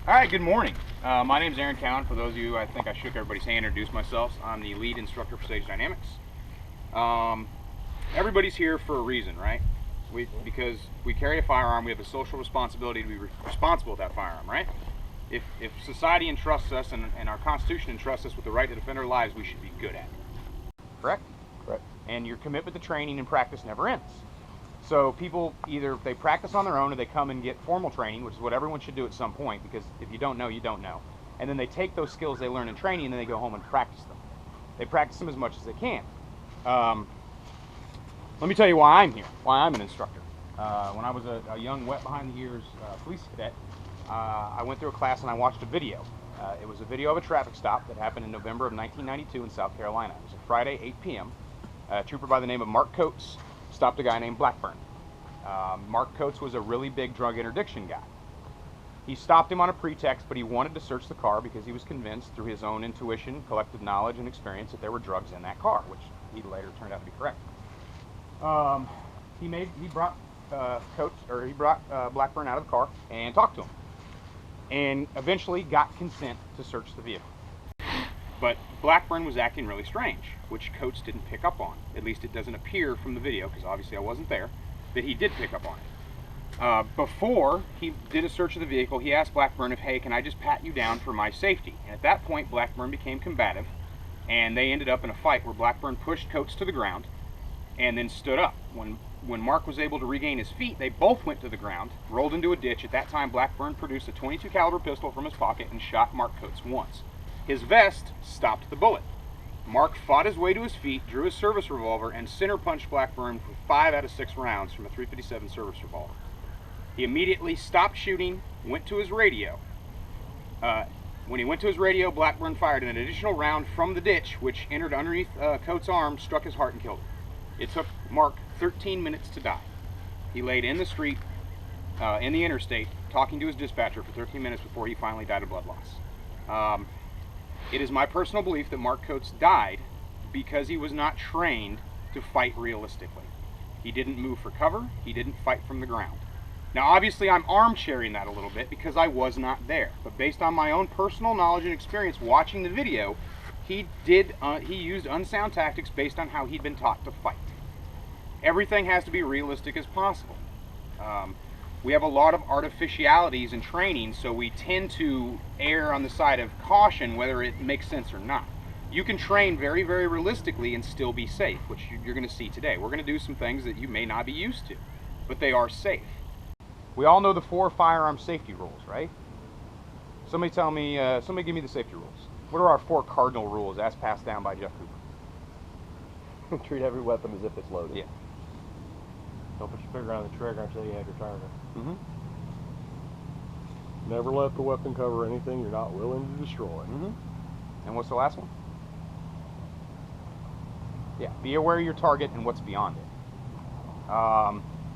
All right, good morning. My name is Aaron Cowan. For those of you, I think I shook everybody's hand, introduced myself. I'm the lead instructor for Sage Dynamics. Everybody's here for a reason, right? Because we carry a firearm, we have a social responsibility to be responsible with that firearm, right? If society entrusts us and our Constitution entrusts us with the right to defend our lives, we should be good at it. Correct? Correct. And your commitment to training and practice never ends. So people either they practice on their own or they come and get formal training, which is what everyone should do at some point, because if you don't know, you don't know. And then they take those skills they learn in training and then they go home and practice them. They practice them as much as they can. Let me tell you why I'm here, why I'm an instructor. When I was a young, wet behind the ears police cadet, I went through a class and I watched a video. It was a video of a traffic stop that happened in November of 1992 in South Carolina. It was a Friday, 8 p.m. A trooper by the name of Mark Coates stopped a guy named Blackburn. Mark Coates was a really big drug interdiction guy. He stopped him on a pretext, but he wanted to search the car because he was convinced through his own intuition, collective knowledge, and experience that there were drugs in that car, which he later turned out to be correct. He brought Blackburn out of the car and talked to him, and eventually got consent to search the vehicle. But Blackburn was acting really strange, which Coates didn't pick up on. At least it doesn't appear from the video, because obviously I wasn't there, that he did pick up on it. Before he did a search of the vehicle, he asked Blackburn if, hey, can I just pat you down for my safety? And at that point, Blackburn became combative, and they ended up in a fight where Blackburn pushed Coates to the ground and then stood up. When Mark was able to regain his feet, they both went to the ground, rolled into a ditch. At that time, Blackburn produced a .22 caliber pistol from his pocket and shot Mark Coates once. His vest stopped the bullet. Mark fought his way to his feet, drew his service revolver, and center punched Blackburn for 5 out of 6 rounds from a .357 service revolver. He immediately stopped shooting, went to his radio. When he went to his radio, Blackburn fired an additional round from the ditch, which entered underneath Coates' arm, struck his heart, and killed him. It took Mark 13 minutes to die. He laid in the street, in the interstate, talking to his dispatcher for 13 minutes before he finally died of blood loss. It is my personal belief that Mark Coates died because he was not trained to fight realistically. He didn't move for cover, he didn't fight from the ground. Now obviously I'm armchairing that a little bit because I was not there, but based on my own personal knowledge and experience watching the video, he used unsound tactics based on how he'd been taught to fight. Everything has to be realistic as possible. We have a lot of artificialities in training, so we tend to err on the side of caution whether it makes sense or not. You can train very, very realistically and still be safe, which you're going to see today. We're going to do some things that you may not be used to, but they are safe. We all know the 4 firearm safety rules, right? Somebody give me the safety rules. What are our 4 cardinal rules as passed down by Jeff Cooper? Treat every weapon as if it's loaded. Yeah. Don't put your finger on the trigger until you have your target. Mm-hmm. Never let the weapon cover anything you're not willing to destroy. Mm-hmm. And what's the last one? Yeah, be aware of your target and what's beyond it.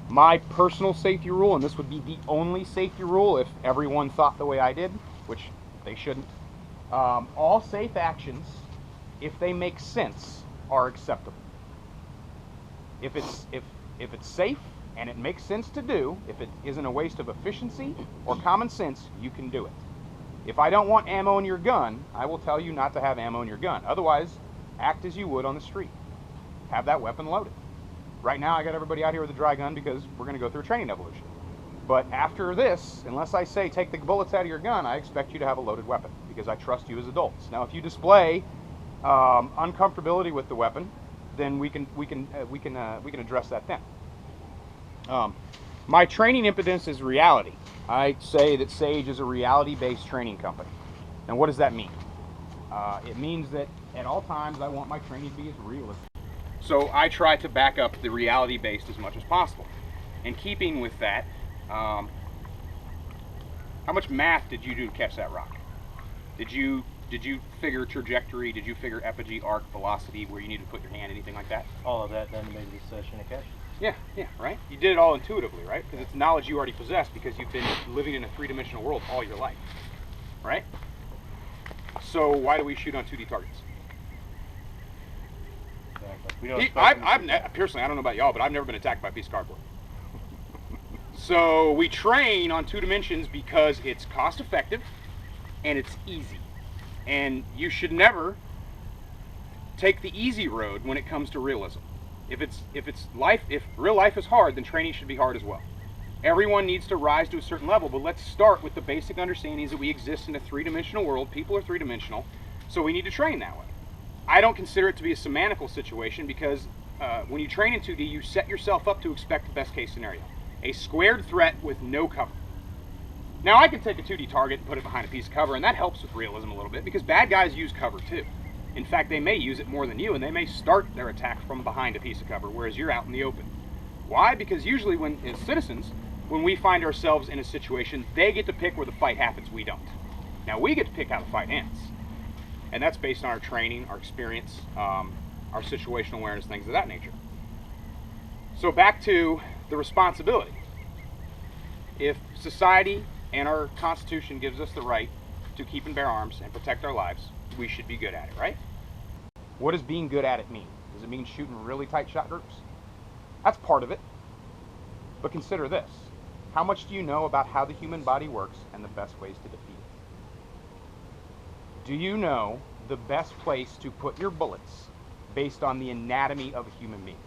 My personal safety rule, and this would be the only safety rule if everyone thought the way I did, which they shouldn't. All safe actions, if they make sense, are acceptable. If it's safe and it makes sense to do, if it isn't a waste of efficiency or common sense, you can do it. If I don't want ammo in your gun, I will tell you not to have ammo in your gun. Otherwise, act as you would on the street. Have that weapon loaded. Right now, I got everybody out here with a dry gun because we're going to go through a training evolution. But after this, unless I say take the bullets out of your gun, I expect you to have a loaded weapon because I trust you as adults. Now, if you display uncomfortability with the weapon, then we can address that then. My training impedance is reality. I say that Sage is a reality-based training company. Now, what does that mean? It means that at all times I want my training to be as realistic. So I try to back up the reality-based as much as possible. In keeping with that, how much math did you do to catch that rock? Did you figure trajectory? Did you figure epigee, arc, velocity, where you need to put your hand, anything like that? All of that done to make this session a catch. Yeah, right? You did it all intuitively, right? Because it's knowledge you already possess because you've been living in a 3-dimensional world all your life, right? So why do we shoot on 2D targets? Exactly. Personally, I don't know about y'all, but I've never been attacked by a piece of cardboard. So we train on 2 dimensions because it's cost effective and it's easy. And you should never take the easy road when it comes to realism. If real life is hard, then training should be hard as well. Everyone needs to rise to a certain level, but let's start with the basic understandings that we exist in a 3-dimensional world. People are 3-dimensional, so we need to train that way. I don't consider it to be a semantical situation because when you train in 2D, you set yourself up to expect the best case scenario. A squared threat with no cover. Now I can take a 2D target and put it behind a piece of cover, and that helps with realism a little bit because bad guys use cover too. In fact, they may use it more than you, and they may start their attack from behind a piece of cover, whereas you're out in the open. Why? Because usually as citizens, when we find ourselves in a situation, they get to pick where the fight happens, we don't. Now we get to pick how the fight ends. And that's based on our training, our experience, our situational awareness, things of that nature. So back to the responsibility. If society and our Constitution gives us the right to keep and bear arms and protect our lives, we should be good at it, right? What does being good at it mean? Does it mean shooting really tight shot groups? That's part of it. But consider this. How much do you know about how the human body works and the best ways to defeat it? Do you know the best place to put your bullets based on the anatomy of a human being?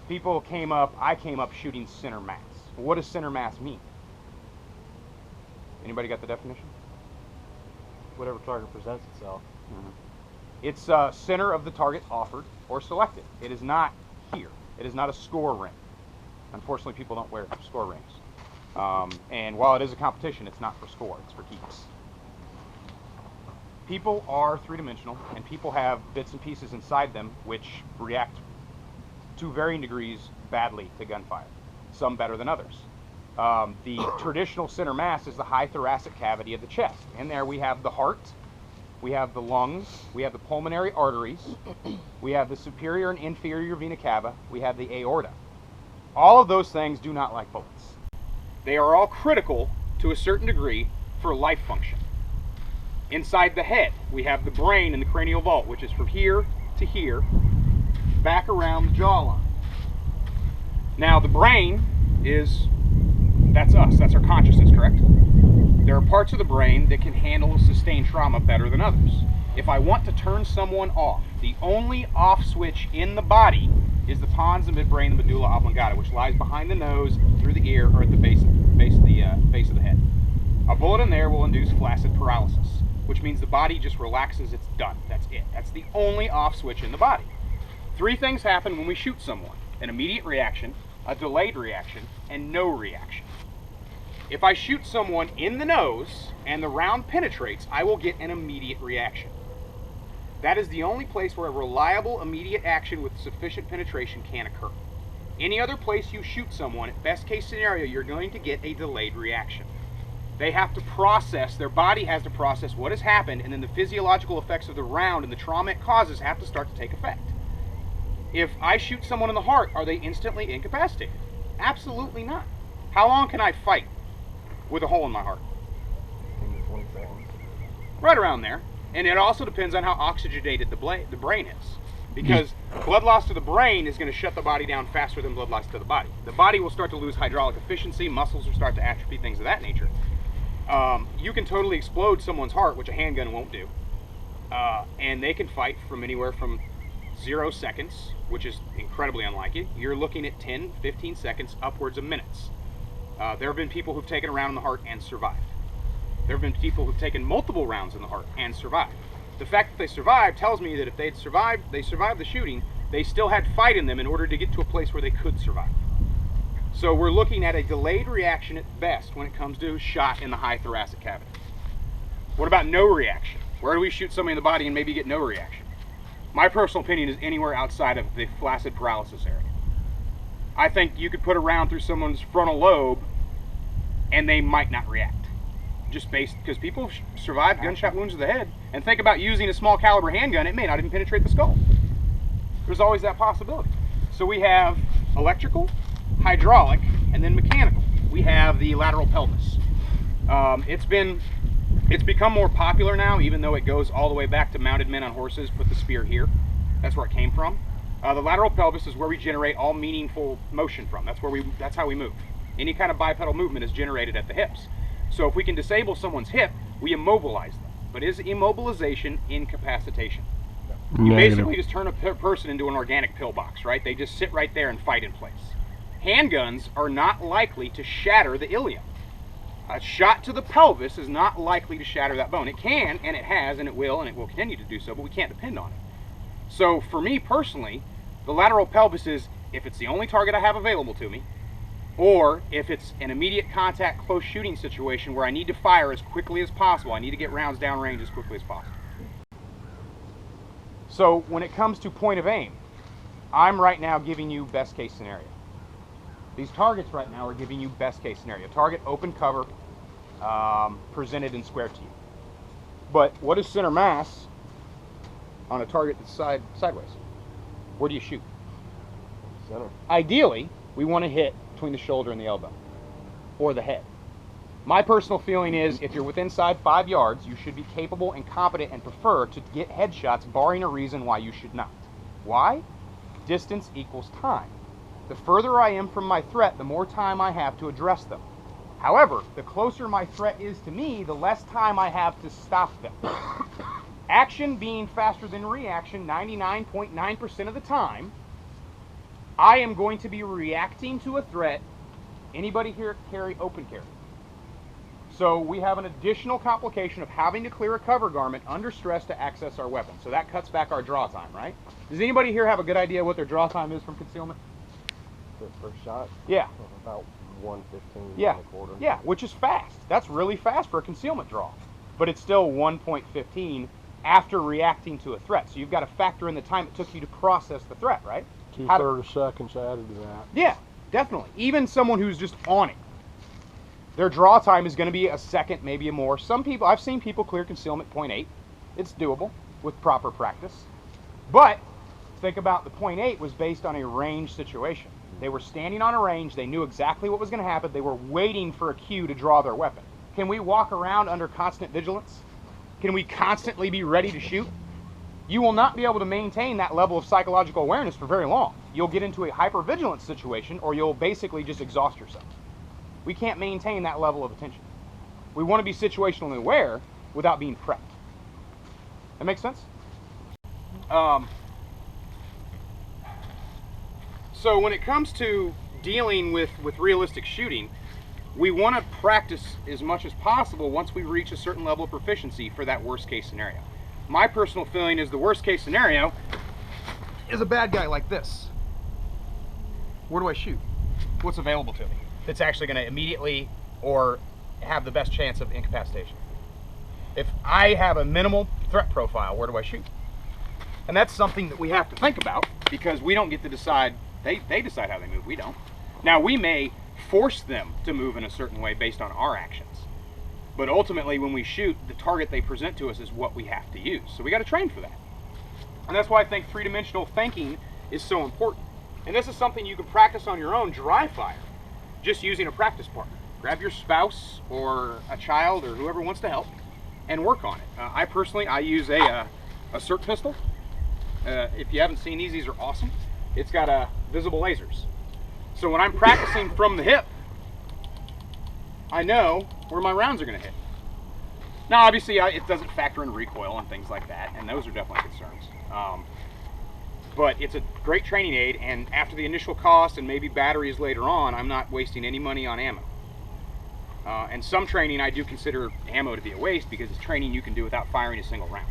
I came up shooting center mass. What does center mass mean? Anybody got the definition? Whatever target presents itself. Mm-hmm. It's center of the target offered or selected. It is not here. It is not a score ring. Unfortunately, people don't wear score rings. And while it is a competition, it's not for score, it's for keeps. People are 3-dimensional, and people have bits and pieces inside them which react to varying degrees badly to gunfire, some better than others. The traditional center mass is the high thoracic cavity of the chest. In there we have the heart, we have the lungs, we have the pulmonary arteries, we have the superior and inferior vena cava, we have the aorta. All of those things do not like bullets. They are all critical to a certain degree for life function. Inside the head, we have the brain and the cranial vault, which is from here to here, back around the jawline. Now the brain that's us, that's our consciousness, correct? There are parts of the brain that can handle sustained trauma better than others. If I want to turn someone off, the only off switch in the body is the pons, the midbrain, the medulla oblongata, which lies behind the nose, through the ear, or at the base of the head. A bullet in there will induce flaccid paralysis, which means the body just relaxes, it's done, that's it. That's the only off switch in the body. 3 things happen when we shoot someone: an immediate reaction, a delayed reaction, and no reaction. If I shoot someone in the nose and the round penetrates, I will get an immediate reaction. That is the only place where a reliable immediate action with sufficient penetration can occur. Any other place you shoot someone, at best case scenario, you're going to get a delayed reaction. They have to process, their body has to process what has happened, and then the physiological effects of the round and the trauma it causes have to start to take effect. If I shoot someone in the heart, are they instantly incapacitated? Absolutely not. How long can I fight with a hole in my heart? 20 seconds. Right around there. And it also depends on how oxygenated the brain is. Because blood loss to the brain is going to shut the body down faster than blood loss to the body. The body will start to lose hydraulic efficiency, muscles will start to atrophy, things of that nature. You can totally explode someone's heart, which a handgun won't do. And they can fight from anywhere from 0 seconds, which is incredibly unlikely. You're looking at 10, 15 seconds, upwards of minutes. There have been people who've taken a round in the heart and survived. There have been people who've taken multiple rounds in the heart and survived. The fact that they survived tells me that if they survived the shooting, they still had fight in them in order to get to a place where they could survive. So we're looking at a delayed reaction at best when it comes to shot in the high thoracic cavity. What about no reaction? Where do we shoot somebody in the body and maybe get no reaction? My personal opinion is anywhere outside of the flaccid paralysis area. I think you could put a round through someone's frontal lobe and they might not react. Just based, because people survive gunshot wounds to the head, and think about using a small caliber handgun, it may not even penetrate the skull. There's always that possibility. So we have electrical, hydraulic, and then mechanical. We have the lateral pelvis. It's become more popular now, even though it goes all the way back to mounted men on horses, put the spear here. That's where it came from. The lateral pelvis is where we generate all meaningful motion from. That's how we move. Any kind of bipedal movement is generated at the hips. So if we can disable someone's hip, we immobilize them. But is immobilization incapacitation? You basically just turn a person into an organic pillbox, right? They just sit right there and fight in place. Handguns are not likely to shatter the ilium. A shot to the pelvis is not likely to shatter that bone. It can, and it has, and it will continue to do so, but we can't depend on it. So for me personally, the lateral pelvis is if it's the only target I have available to me, or if it's an immediate contact close shooting situation where I need to fire as quickly as possible. I need to get rounds downrange as quickly as possible. So when it comes to point of aim, I'm right now giving you best case scenario. These targets right now are giving you best case scenario. Target, open cover, presented in square to you. But what is center mass on a target that's sideways? Where do you shoot? Center. Ideally, we want to hit between the shoulder and the elbow, or the head. My personal feeling is if you're within 5 yards, you should be capable and competent and prefer to get headshots, barring a reason why you should not. Why? Distance equals time. The further I am from my threat, the more time I have to address them. However, the closer my threat is to me, the less time I have to stop them. Action being faster than reaction 99.9% of the time, I am going to be reacting to a threat. Anybody here carry open carry? So we have an additional complication of having to clear a cover garment under stress to access our weapon. So that cuts back our draw time, right? Does anybody here have a good idea what their draw time is from concealment? The first shot? Yeah. About 1:15. Yeah. And a quarter. Yeah, which is fast. That's really fast for a concealment draw. But it's still 1.15 after reacting to a threat. So you've got to factor in the time it took you to process the threat, right? 2/3 seconds added to that. Yeah, definitely. Even someone who's just on it, their draw time is going to be a second, maybe a more. Some people, I've seen people clear concealment 0.8. It's doable with proper practice. But think about the 0.8 was based on a range situation. They were standing on a range. They knew exactly what was going to happen. They were waiting for a cue to draw their weapon. Can we walk around under constant vigilance? Can we constantly be ready to shoot? You will not be able to maintain that level of psychological awareness for very long. You'll get into a hypervigilance situation, or you'll basically just exhaust yourself. We can't maintain that level of attention. We want to be situationally aware without being prepped. That makes sense? So when it comes to dealing with realistic shooting, we want to practice as much as possible once we reach a certain level of proficiency for that worst case scenario. My personal feeling is the worst case scenario is a bad guy like this. Where do I shoot? What's available to me that's actually going to immediately or have the best chance of incapacitation? If I have a minimal threat profile, where do I shoot? And that's something that we have to think about, because we don't get to decide. They decide how they move, we don't. Now, we may force them to move in a certain way based on our actions, but ultimately when we shoot, the target they present to us is what we have to use. So we got to train for that. And that's why I think three-dimensional thinking is so important. And this is something you can practice on your own, dry fire, just using a practice partner. Grab your spouse or a child or whoever wants to help and work on it. I personally use a CERT pistol. If you haven't seen these are awesome. It's got visible lasers. So when I'm practicing from the hip, I know where my rounds are going to hit. Now, obviously, it doesn't factor in recoil and things like that, and those are definitely concerns. But it's a great training aid, and after the initial cost and maybe batteries later on, I'm not wasting any money on ammo. And some training I do consider ammo to be a waste, because it's training you can do without firing a single round.